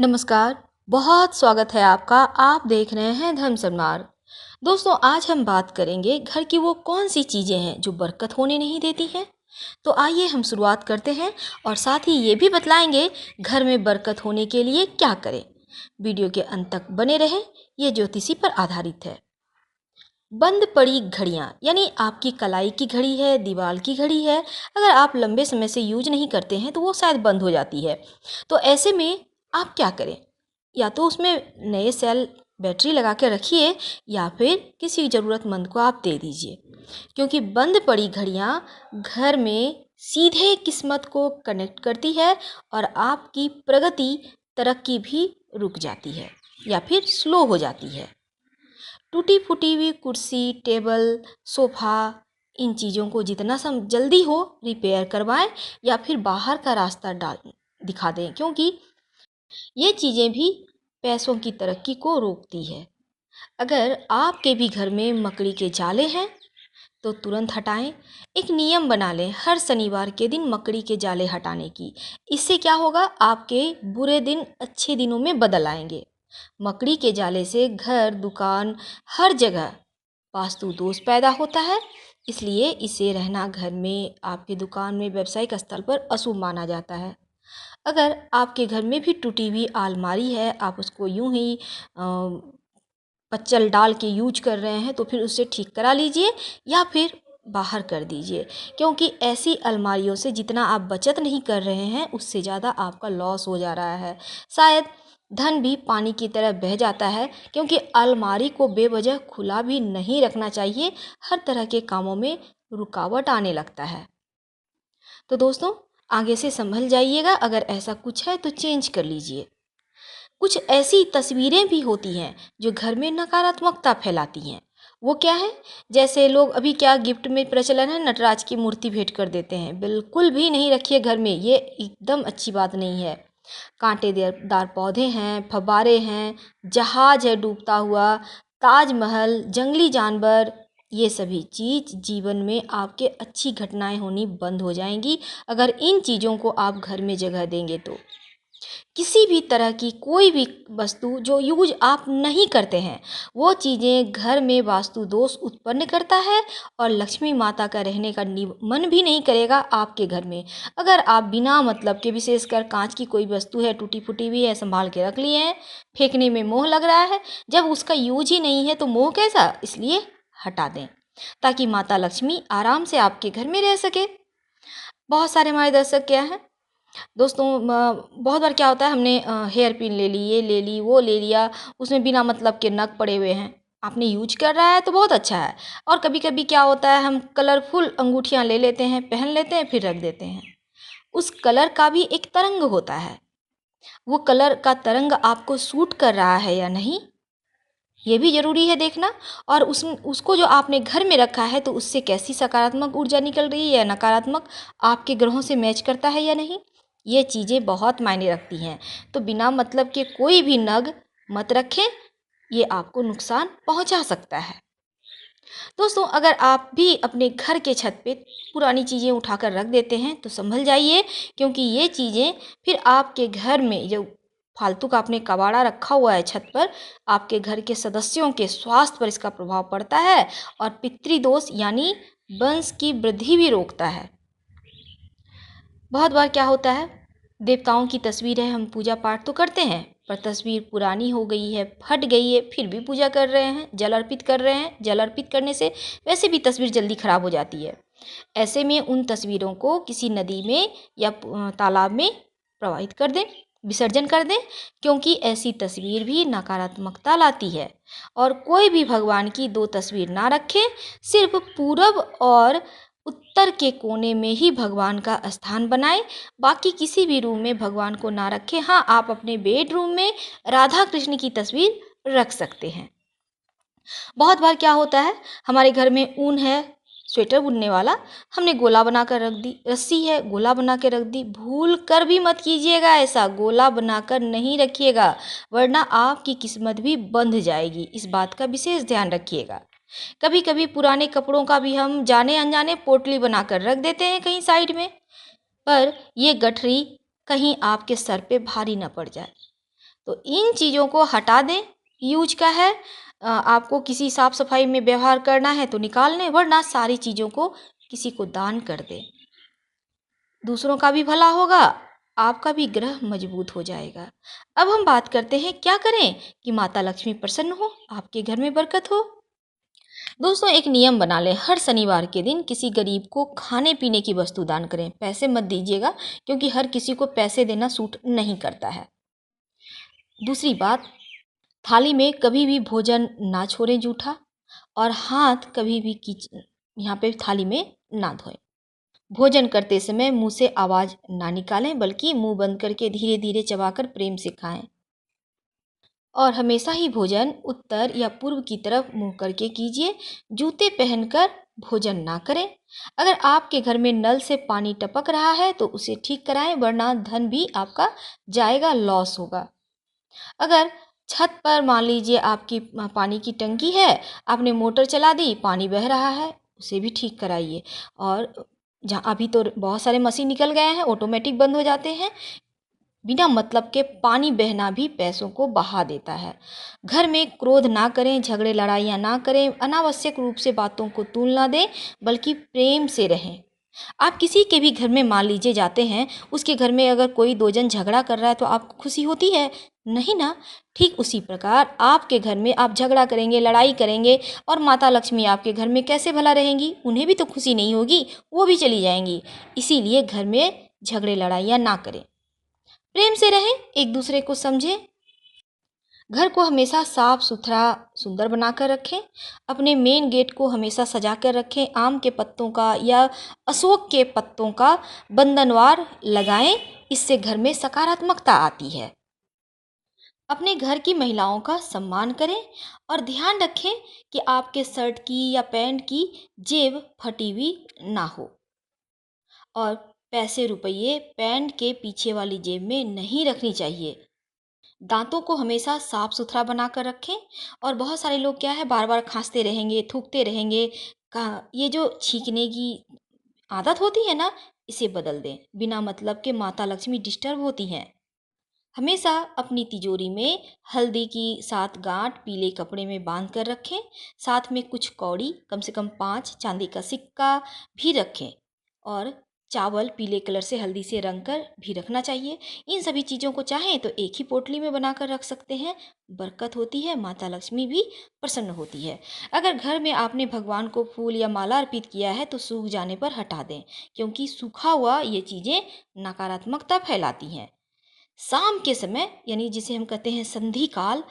नमस्कार। बहुत स्वागत है आपका। आप देख रहे हैं धर्म सन्मार्ग। दोस्तों, आज हम बात करेंगे घर की वो कौन सी चीज़ें हैं जो बरकत होने नहीं देती हैं। तो आइए हम शुरुआत करते हैं और साथ ही ये भी बतलाएंगे घर में बरकत होने के लिए क्या करें। वीडियो के अंत तक बने रहें। ये ज्योतिषी पर आधारित है। बंद पड़ी घड़ियाँ यानी आपकी कलाई की घड़ी है, दीवार की घड़ी है, अगर आप लंबे समय से यूज नहीं करते हैं तो वो शायद बंद हो जाती है। तो ऐसे में आप क्या करें? या तो उसमें नए सेल बैटरी लगा के रखिए या फिर किसी ज़रूरतमंद को आप दे दीजिए, क्योंकि बंद पड़ी घड़ियाँ घर में सीधे किस्मत को कनेक्ट करती है और आपकी प्रगति, तरक्की भी रुक जाती है या फिर स्लो हो जाती है। टूटी फूटी हुई कुर्सी, टेबल, सोफ़ा, इन चीज़ों को जितना जल्दी हो रिपेयर करवाएं या फिर बाहर का रास्ता दिखा दें, क्योंकि ये चीज़ें भी पैसों की तरक्की को रोकती है। अगर आपके भी घर में मकड़ी के जाले हैं तो तुरंत हटाएं। एक नियम बना लें हर शनिवार के दिन मकड़ी के जाले हटाने की। इससे क्या होगा, आपके बुरे दिन अच्छे दिनों में बदल आएंगे। मकड़ी के जाले से घर, दुकान, हर जगह वास्तु दोष पैदा होता है, इसलिए इसे रहना घर में, आपकी दुकान में, व्यावसायिक स्थल पर अशुभ माना जाता है। अगर आपके घर में भी टूटी हुई अलमारी है, आप उसको यूं ही पच्चल डाल के यूज कर रहे हैं तो फिर उसे ठीक करा लीजिए या फिर बाहर कर दीजिए, क्योंकि ऐसी अलमारियों से जितना आप बचत नहीं कर रहे हैं उससे ज़्यादा आपका लॉस हो जा रहा है। शायद धन भी पानी की तरह बह जाता है, क्योंकि अलमारी को बेवजह खुला भी नहीं रखना चाहिए। हर तरह के कामों में रुकावट आने लगता है। तो दोस्तों, आगे से संभल जाइएगा। अगर ऐसा कुछ है तो चेंज कर लीजिए। कुछ ऐसी तस्वीरें भी होती हैं जो घर में नकारात्मकता फैलाती हैं। वो क्या है? जैसे लोग अभी क्या गिफ्ट में प्रचलन है, नटराज की मूर्ति भेंट कर देते हैं। बिल्कुल भी नहीं रखिए घर में, ये एकदम अच्छी बात नहीं है। कांटेदार पौधे हैं, फव्वारे हैं, जहाज है डूबता हुआ, ताजमहल, जंगली जानवर, ये सभी चीज़ जीवन में आपके अच्छी घटनाएं होनी बंद हो जाएंगी अगर इन चीज़ों को आप घर में जगह देंगे तो। किसी भी तरह की कोई भी वस्तु जो यूज आप नहीं करते हैं, वो चीज़ें घर में वास्तु दोष उत्पन्न करता है और लक्ष्मी माता का रहने का मन भी नहीं करेगा आपके घर में। अगर आप बिना मतलब के, विशेषकर कांच की कोई वस्तु है, टूटी फूटी हुई है, संभाल के रख लिए हैं, फेंकने में मोह लग रहा है, जब उसका यूज ही नहीं है तो मोह कैसा? इसलिए हटा दें ताकि माता लक्ष्मी आराम से आपके घर में रह सके। बहुत सारे हमारे दर्शक क्या हैं दोस्तों, बहुत बार क्या होता है, हमने हेयर पिन ले ली, ये ले ली, वो ले लिया, उसमें बिना मतलब के नग पड़े हुए हैं। आपने यूज कर रहा है तो बहुत अच्छा है, और कभी कभी क्या होता है, हम कलरफुल अंगूठियां ले लेते हैं, पहन लेते हैं, फिर रख देते हैं। उस कलर का भी एक तरंग होता है। वो कलर का तरंग आपको सूट कर रहा है या नहीं, ये भी जरूरी है देखना। और उसको जो आपने घर में रखा है तो उससे कैसी सकारात्मक ऊर्जा निकल रही है या नकारात्मक, आपके ग्रहों से मैच करता है या नहीं, ये चीज़ें बहुत मायने रखती हैं। तो बिना मतलब के कोई भी नग मत रखें, ये आपको नुकसान पहुंचा सकता है। दोस्तों, अगर आप भी अपने घर के छत पे पुरानी चीज़ें उठाकर रख देते हैं तो संभल जाइए, क्योंकि ये चीज़ें फिर आपके घर में जो फालतू का आपने कबाड़ा रखा हुआ है छत पर, आपके घर के सदस्यों के स्वास्थ्य पर इसका प्रभाव पड़ता है और पितृदोष यानी वंश की वृद्धि भी रोकता है। बहुत बार क्या होता है, देवताओं की तस्वीर है, हम पूजा पाठ तो करते हैं, पर तस्वीर पुरानी हो गई है, फट गई है, फिर भी पूजा कर रहे हैं, जल अर्पित कर रहे हैं। जल अर्पित करने से वैसे भी तस्वीर जल्दी खराब हो जाती है। ऐसे में उन तस्वीरों को किसी नदी में या तालाब में प्रवाहित कर दें, विसर्जन कर दें, क्योंकि ऐसी तस्वीर भी नकारात्मकता लाती है। और कोई भी भगवान की दो तस्वीर ना रखें, सिर्फ पूरब और उत्तर के कोने में ही भगवान का स्थान बनाएं। बाकी किसी भी रूम में भगवान को ना रखें। हाँ, आप अपने बेडरूम में राधा कृष्ण की तस्वीर रख सकते हैं। बहुत बार क्या होता है, हमारे घर में ऊन है, स्वेटर बुनने वाला, हमने गोला बनाकर रख दी, रस्सी है, गोला बना के रख दी। भूल कर भी मत कीजिएगा ऐसा, गोला बनाकर नहीं रखिएगा, वरना आपकी किस्मत भी बंध जाएगी। इस बात का विशेष ध्यान रखिएगा। कभी कभी पुराने कपड़ों का भी हम जाने अनजाने पोटली बनाकर रख देते हैं कहीं साइड में, पर ये गठरी कहीं आपके सर पे भारी न पड़ जाए। तो इन चीज़ों को हटा दें। यूज का है, आपको किसी साफ सफाई में व्यवहार करना है तो निकाल लें, वरना सारी चीज़ों को किसी को दान कर दें। दूसरों का भी भला होगा, आपका भी ग्रह मजबूत हो जाएगा। अब हम बात करते हैं क्या करें कि माता लक्ष्मी प्रसन्न हो, आपके घर में बरकत हो। दोस्तों, एक नियम बना लें, हर शनिवार के दिन किसी गरीब को खाने पीने की वस्तु दान करें। पैसे मत दीजिएगा, क्योंकि हर किसी को पैसे देना सूट नहीं करता है। दूसरी बात, थाली में कभी भी भोजन ना छोड़ें जूठा, और हाथ कभी भी यहाँ पे थाली में ना धोएं। भोजन करते समय मुंह से आवाज़ ना निकालें, बल्कि मुंह बंद करके धीरे धीरे चबाकर प्रेम से खाएं। और हमेशा ही भोजन उत्तर या पूर्व की तरफ मुंह करके कीजिए। जूते पहनकर भोजन ना करें। अगर आपके घर में नल से पानी टपक रहा है तो उसे ठीक कराएं, वरना धन भी आपका जाएगा, लॉस होगा। अगर छत पर मान लीजिए आपकी पानी की टंकी है, आपने मोटर चला दी, पानी बह रहा है, उसे भी ठीक कराइए। और जहाँ अभी तो बहुत सारे मशीन निकल गए हैं, ऑटोमेटिक बंद हो जाते हैं। बिना मतलब के पानी बहना भी पैसों को बहा देता है। घर में क्रोध ना करें, झगड़े लड़ाइयाँ ना करें, अनावश्यक रूप से बातों को तूल ना दें, बल्कि प्रेम से रहें। आप किसी के भी घर में मान लीजिए जाते हैं, उसके घर में अगर कोई दो जन झगड़ा कर रहा है तो आपको खुशी होती है? नहीं ना। ठीक उसी प्रकार आपके घर में आप झगड़ा करेंगे, लड़ाई करेंगे, और माता लक्ष्मी आपके घर में कैसे भला रहेंगी? उन्हें भी तो खुशी नहीं होगी, वो भी चली जाएंगी। इसीलिए घर में झगड़े लड़ाइयाँ ना करें, प्रेम से रहें, एक दूसरे को समझें। घर को हमेशा साफ सुथरा सुंदर बनाकर रखें। अपने मेन गेट को हमेशा सजा कर रखें। आम के पत्तों का या अशोक के पत्तों का बंधनवार लगाएं, इससे घर में सकारात्मकता आती है। अपने घर की महिलाओं का सम्मान करें, और ध्यान रखें कि आपके शर्ट की या पैंट की जेब फटी हुई ना हो। और पैसे रुपये पैंट के पीछे वाली जेब में नहीं रखनी चाहिए। दांतों को हमेशा साफ सुथरा बनाकर रखें। और बहुत सारे लोग क्या है, बार बार खांसते रहेंगे, थूकते रहेंगे। ये जो छींकने की आदत होती है ना, इसे बदल दें। बिना मतलब के माता लक्ष्मी डिस्टर्ब होती हैं। हमेशा अपनी तिजोरी में हल्दी की 7 गांठ पीले कपड़े में बांध कर रखें। साथ में कुछ कौड़ी, कम से कम 5 चांदी का सिक्का भी रखें। और चावल पीले कलर से हल्दी से रंग कर भी रखना चाहिए। इन सभी चीज़ों को चाहें तो एक ही पोटली में बनाकर रख सकते हैं। बरकत होती है, माता लक्ष्मी भी प्रसन्न होती है। अगर घर में आपने भगवान को फूल या माला अर्पित किया है तो सूख जाने पर हटा दें, क्योंकि सूखा हुआ ये चीज़ें नकारात्मकता फैलाती हैं। शाम के समय, यानी जिसे हम कहते हैं संधि काल,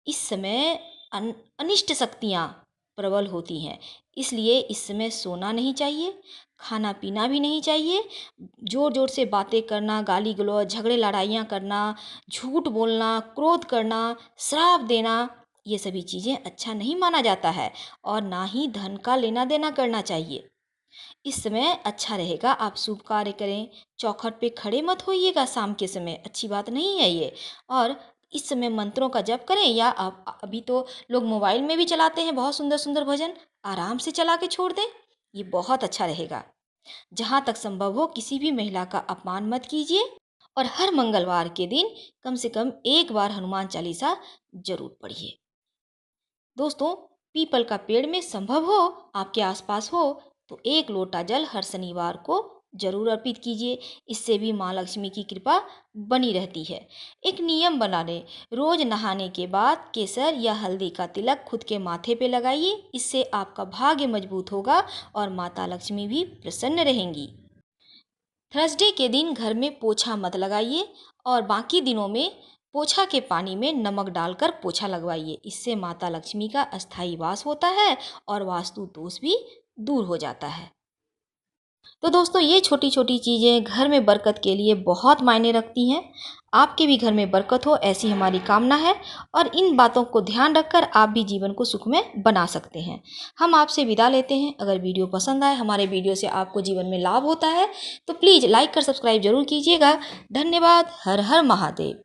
इस समय अनिष्ट शक्तियाँ प्रबल होती हैं। इसलिए इस समय सोना नहीं चाहिए, खाना पीना भी नहीं चाहिए। ज़ोर ज़ोर से बातें करना, गाली गलौज, झगड़े लड़ाइयाँ करना, झूठ बोलना, क्रोध करना, श्राप देना, ये सभी चीज़ें अच्छा नहीं माना जाता है। और ना ही धन का लेना देना करना चाहिए। इस समय अच्छा रहेगा आप शुभ कार्य करें। चौखट पे खड़े मत होइएगा शाम के समय, अच्छी बात नहीं है ये। और इस समय मंत्रों का जप करें, या आप अभी तो लोग मोबाइल में भी चलाते हैं बहुत सुंदर सुंदर भजन, आराम से चला के छोड़ दें, ये बहुत अच्छा रहेगा। जहाँ तक संभव हो किसी भी महिला का अपमान मत कीजिए। और हर मंगलवार के दिन कम से कम एक बार हनुमान चालीसा जरूर पढ़िए। दोस्तों, पीपल का पेड़ में संभव हो, आपके आसपास हो, तो 1 लोटा जल हर शनिवार को जरूर अर्पित कीजिए। इससे भी माँ लक्ष्मी की कृपा बनी रहती है। एक नियम बना लें, रोज नहाने के बाद केसर या हल्दी का तिलक खुद के माथे पे लगाइए। इससे आपका भाग्य मजबूत होगा और माता लक्ष्मी भी प्रसन्न रहेंगी। थर्सडे के दिन घर में पोछा मत लगाइए, और बाकी दिनों में पोछा के पानी में नमक डालकर पोछा लगवाइए। इससे माता लक्ष्मी का अस्थायी वास होता है और वास्तु दोष भी दूर हो जाता है। तो दोस्तों, ये छोटी छोटी चीज़ें घर में बरकत के लिए बहुत मायने रखती हैं। आपके भी घर में बरकत हो, ऐसी हमारी कामना है। और इन बातों को ध्यान रखकर आप भी जीवन को सुखमय बना सकते हैं। हम आपसे विदा लेते हैं। अगर वीडियो पसंद आए, हमारे वीडियो से आपको जीवन में लाभ होता है, तो प्लीज़ लाइक कर सब्सक्राइब जरूर कीजिएगा। धन्यवाद। हर हर महादेव।